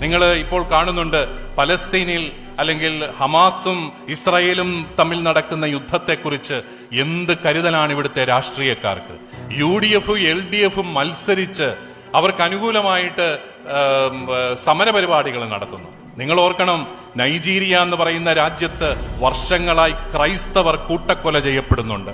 നിങ്ങൾ ഇപ്പോൾ കാണുന്നുണ്ട് പലസ്തീനിൽ അല്ലെങ്കിൽ ഹമാസും ഇസ്രായേലും തമ്മിൽ നടക്കുന്ന യുദ്ധത്തെക്കുറിച്ച് എന്ത് കരുതലാണ് ഇവിടുത്തെ രാഷ്ട്രീയക്കാർക്ക്. UDF LDF മത്സരിച്ച് അവർക്ക് അനുകൂലമായിട്ട് സമരപരിപാടികൾ നടത്തുന്നു. നിങ്ങൾ ഓർക്കണം, നൈജീരിയ എന്ന് പറയുന്ന രാജ്യത്ത് വർഷങ്ങളായി ക്രൈസ്തവർ കൂട്ടക്കൊല ചെയ്യപ്പെടുന്നുണ്ട്.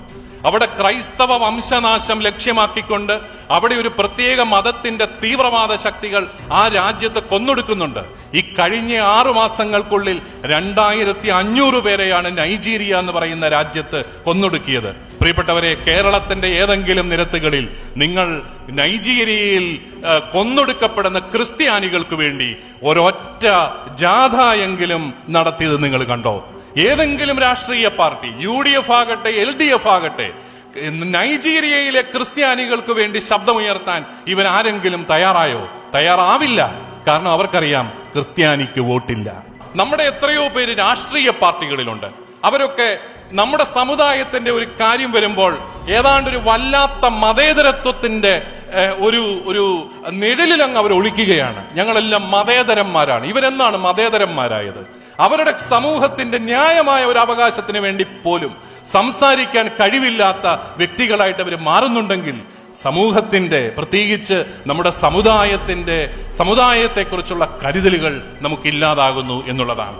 അവിടെ ക്രൈസ്തവ വംശനാശം ലക്ഷ്യമാക്കിക്കൊണ്ട് അവിടെ ഒരു പ്രത്യേക മതത്തിന്റെ തീവ്രവാദ ശക്തികൾ ആ രാജ്യത്ത് കൊന്നൊടുക്കുന്നുണ്ട്. ഈ കഴിഞ്ഞ 6 മാസങ്ങൾക്കുള്ളിൽ 2500 പേരെയാണ് നൈജീരിയ എന്ന് പറയുന്ന രാജ്യത്ത് കൊന്നൊടുക്കിയത്. പ്രിയപ്പെട്ടവരെ, കേരളത്തിന്റെ ഏതെങ്കിലും നിരത്തുകളിൽ നിങ്ങൾ നൈജീരിയയിൽ കൊന്നൊടുക്കപ്പെടുന്ന ക്രിസ്ത്യാനികൾക്ക് വേണ്ടി ഒരൊറ്റ ജാഥയെങ്കിലും നടത്തിയത് നിങ്ങൾ കണ്ടോ? ഏതെങ്കിലും രാഷ്ട്രീയ പാർട്ടി, UDF ആകട്ടെ LDF ആകട്ടെ, നൈജീരിയയിലെ ക്രിസ്ത്യാനികൾക്ക് വേണ്ടി ശബ്ദമുയർത്താൻ ഇവൻ ആരെങ്കിലും തയ്യാറായോ? തയ്യാറാവില്ല. കാരണം അവർക്കറിയാം ക്രിസ്ത്യാനിക്ക് വോട്ടില്ല. നമ്മുടെ എത്രയോ പേര് രാഷ്ട്രീയ പാർട്ടികളിലുണ്ട്. അവരൊക്കെ നമ്മുടെ സമുദായത്തിന്റെ ഒരു കാര്യം വരുമ്പോൾ ഏതാണ്ടൊരു വല്ലാത്ത മതേതരത്വത്തിന്റെ ഒരു നിഴലിലങ്ങ് അവർ ഒളിക്കുകയാണ്. ഞങ്ങളെല്ലാം മതേതരന്മാരാണ്. ഇവരെന്നാണ് മതേതരന്മാരായത്? അവരുടെ സമൂഹത്തിന്റെ ന്യായമായ ഒരു അവകാശത്തിന് വേണ്ടി പോലും സംസാരിക്കാൻ കഴിവില്ലാത്ത വ്യക്തികളായിട്ട് അവർ മാറുന്നുണ്ടെങ്കിൽ സമൂഹത്തിന്റെ, പ്രത്യേകിച്ച് നമ്മുടെ സമുദായത്തെക്കുറിച്ചുള്ള കരുതലുകൾ നമുക്കില്ലാതാകുന്നു എന്നുള്ളതാണ്.